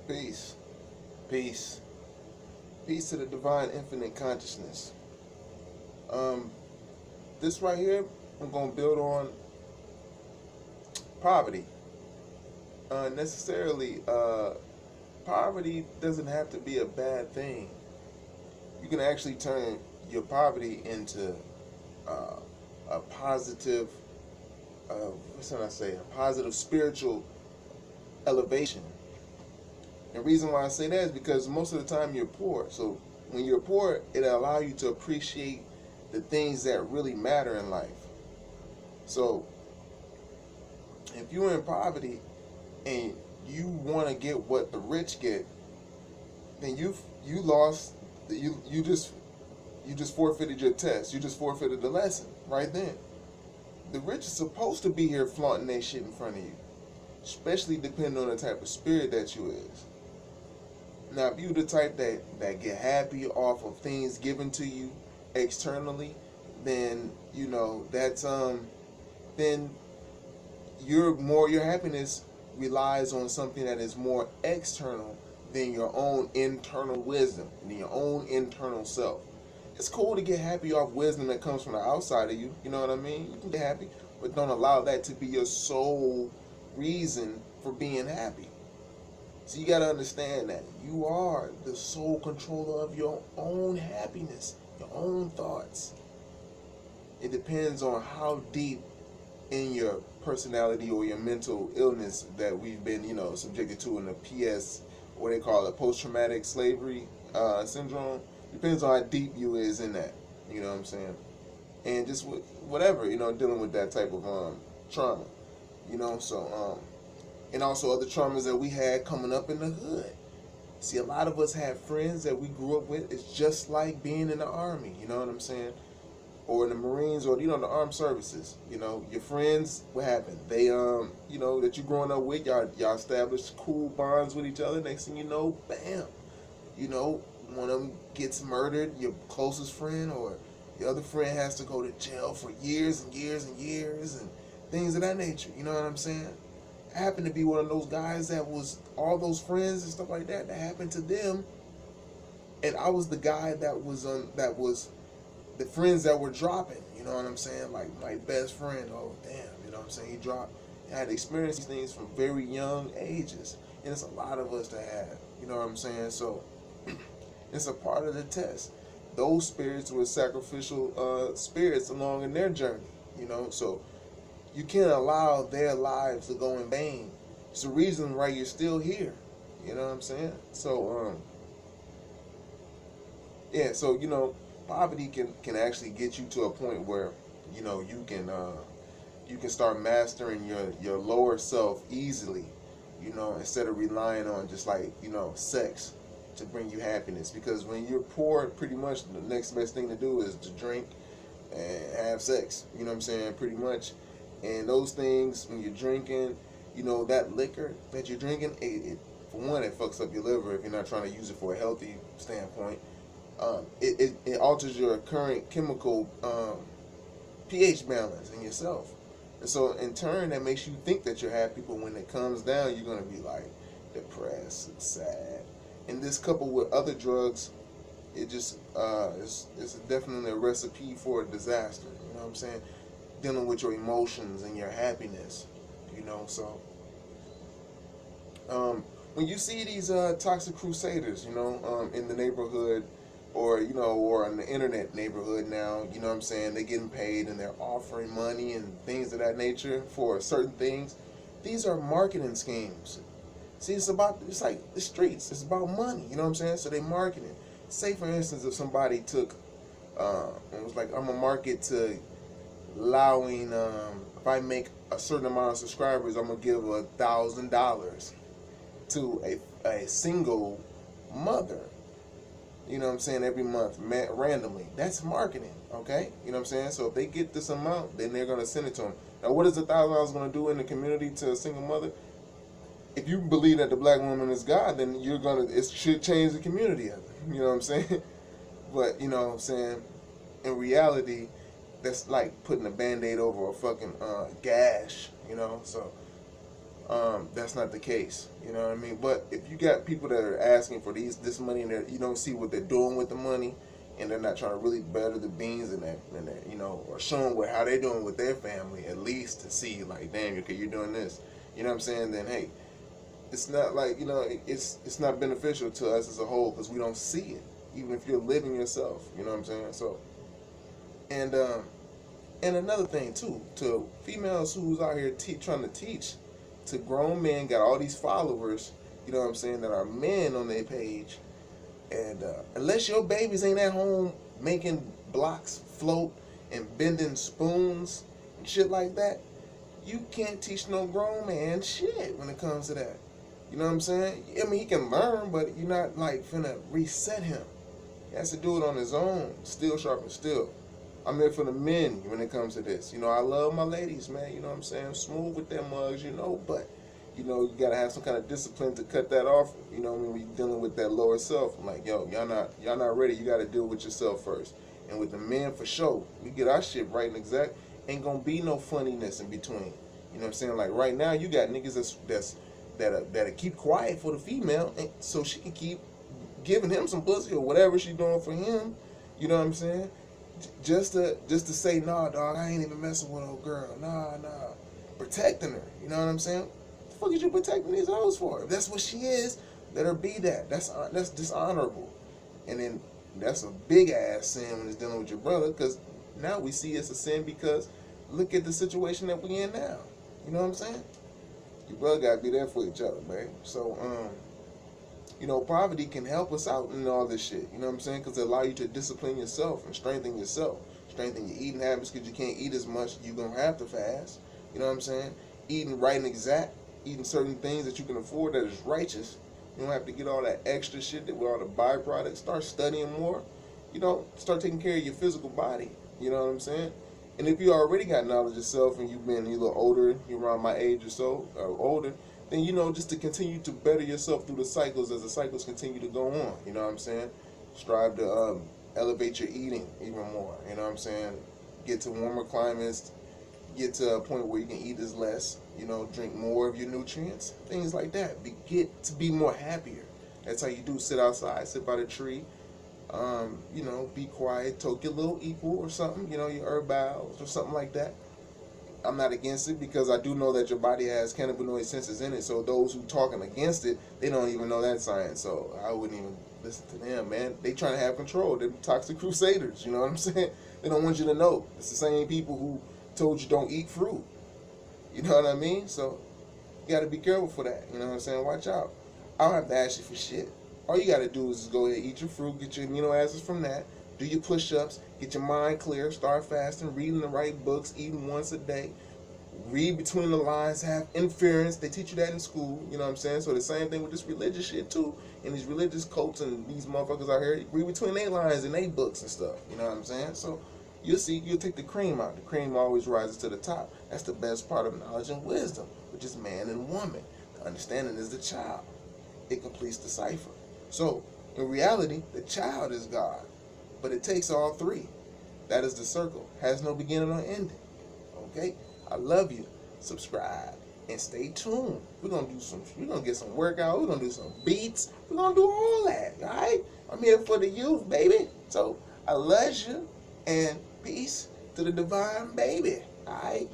Peace. Peace. Peace to the divine infinite consciousness. Um, this right here, I'm going to build on poverty. Necessarily, poverty doesn't have to be a bad thing. You can actually turn your poverty into a positive, what's what I say, a positive spiritual elevation. And the reason why I say that is because most of the time you're poor. So when you're poor, it'll allow you to appreciate the things that really matter in life. So if you're in poverty and you want to get what the rich get, then you lost. You just forfeited your test. You just forfeited the lesson right then. The rich is supposed to be here flaunting their shit in front of you, especially depending on the type of spirit that you is. Now, if you the type that get happy off of things given to you externally, then that's then your happiness relies on something that is more external than your own internal wisdom, than your own internal self. It's cool to get happy off wisdom that comes from the outside of you. You know what I mean? You can get happy, but don't allow that to be your sole reason for being happy. So you got to understand that you are the sole controller of your own happiness, your own thoughts. It depends on how deep in your personality or your mental illness that we've been, subjected to in the PS, what they call it, post-traumatic slavery syndrome. Depends on how deep you is in that. You know what I'm saying? And just whatever, dealing with that type of trauma. So and also other traumas that we had coming up in the hood. See, a lot of us have friends that we grew up with. It's just like being in the Army, you know what I'm saying? Or in the Marines, or, the armed services. Your friends, what happened? They, that you growing up with, y'all established cool bonds with each other. Next thing you know, bam. One of them gets murdered, your closest friend, or the other friend has to go to jail for years and years and years, and things of that nature. You know what I'm saying? I happened to be one of those guys that was all those friends and stuff like that happened to them, and I was the guy that was the friends that were dropping. You know what I'm saying? Like my best friend. Oh damn, you know what I'm saying? He dropped. I had experienced these things from very young ages, and it's a lot of us that have. You know what I'm saying? So it's a part of the test. Those spirits were sacrificial spirits along in their journey. So you can't allow their lives to go in vain. It's the reason why you're still here. You know what I'm saying? So so poverty can actually get you to a point where you can start mastering your lower self easily. Instead of relying on just like sex to bring you happiness. Because when you're poor, pretty much the next best thing to do is to drink and have sex. You know what I'm saying? Pretty much. And those things, when you're drinking, that liquor that you're drinking, it for one, it fucks up your liver if you're not trying to use it for a healthy standpoint. It alters your current chemical pH balance in yourself. And so in turn, that makes you think that you're happy, but when it comes down, you're going to be like depressed and sad. And this coupled with other drugs, it just it's definitely a recipe for a disaster. You know what I'm saying? Dealing with your emotions and your happiness. So when you see these toxic crusaders, in the neighborhood, or or in the internet neighborhood now, you know what I'm saying, they're getting paid and they're offering money and things of that nature for certain things. These are marketing schemes. See, it's like the streets. It's about money. You know what I'm saying? So they marketing. Say, for instance, if somebody took, it was like, I'm gonna market to allowing, if I make a certain amount of subscribers, I'm gonna give $1,000 to a single mother. You know what I'm saying? Every month, randomly. That's marketing, okay? You know what I'm saying? So if they get this amount, then they're gonna send it to them. Now, what is $1,000 gonna do in the community to a single mother? If you believe that the black woman is God, then it should change the community of it. You know what I'm saying? But, you know what I'm saying, in reality, that's like putting a Band-Aid over a fucking gash, So That's not the case. You know what I mean? But if you got people that are asking for this money and you don't see what they're doing with the money, and they're not trying to really better the beans and that, you know, or showing how they're doing with their family, at least to see like, damn, okay, you're doing this. You know what I'm saying? Then hey, it's not like, you know, it's not beneficial to us as a whole because we don't see it, even if you're living yourself. You know what I'm saying? So, and another thing too, to females who's out here trying to teach to grown men, got all these followers, you know what I'm saying, that are men on their page, and unless your babies ain't at home making blocks float and bending spoons and shit like that, you can't teach no grown man shit when it comes to that. You know what I'm saying? I mean, he can learn, but you're not like finna reset him. He has to do it on his own. Still sharpen steel. I'm here for the men when it comes to this. You know, I love my ladies, man. You know what I'm saying? Smooth with their mugs, you know, but, you know, you got to have some kind of discipline to cut that off. You know, when you're dealing with that lower self. I'm like, yo, y'all not ready. You got to deal with yourself first. And with the men, for sure, we get our shit right and exact. Ain't going to be no funniness in between. You know what I'm saying? Like, right now, you got niggas that'll keep quiet for the female and so she can keep giving him some pussy or whatever she doing for him. You know what I'm saying? Just to say, nah, dog, I ain't even messing with old girl. Nah. Protecting her. You know what I'm saying? What the fuck is you protecting these hoes for? If that's what she is, let her be that. That's dishonorable. And then that's a big ass sin when it's dealing with your brother, because now we see it's a sin because look at the situation that we in now. You know what I'm saying? Your brother gotta be there for each other, man. So, you know, poverty can help us out in all this shit. You know what I'm saying? Because it allows you to discipline yourself and strengthen yourself. Strengthen your eating habits because you can't eat as much. You're going to have to fast. You know what I'm saying? Eating right and exact. Eating certain things that you can afford that is righteous. You don't have to get all that extra shit that with all the byproducts. Start studying more. You know, start taking care of your physical body. You know what I'm saying? And if you already got knowledge of yourself and you've been a little older, you're around my age or so, or older, then, you know, just to continue to better yourself through the cycles as the cycles continue to go on. You know what I'm saying? Strive to elevate your eating even more. You know what I'm saying? Get to warmer climates. Get to a point where you can eat as less. You know, drink more of your nutrients. Things like that. Get to be more happier. That's how you do. Sit outside. Sit by the tree. You know, be quiet. Toke your little equal or something. You know, your herbals or something like that. I'm not against it because I do know that your body has cannabinoid senses in it. So those who talking against it, they don't even know that science. So I wouldn't even listen to them, man. They trying to have control. They're toxic crusaders. You know what I'm saying? They don't want you to know. It's the same people who told you don't eat fruit. You know what I mean? So you got to be careful for that. You know what I'm saying? Watch out. I don't have to ask you for shit. All you got to do is just go ahead, eat your fruit, get your amino acids from that. Do your push-ups, get your mind clear, start fasting, reading the right books, eating once a day. Read between the lines, have inference. They teach you that in school, you know what I'm saying? So the same thing with this religious shit too. And these religious cults and these motherfuckers out here, read between their lines and their books and stuff, you know what I'm saying? So you'll see, you'll take the cream out. The cream always rises to the top. That's the best part of knowledge and wisdom, which is man and woman. The understanding is the child. It completes the cipher. So in reality, the child is God. But it takes all three. That is the circle. Has no beginning or ending. Okay? I love you. Subscribe and stay tuned. We're gonna get some workout. We're gonna do some beats. We're gonna do all that. Alright? I'm here for the youth, baby. So I love you and peace to the divine baby. Alright?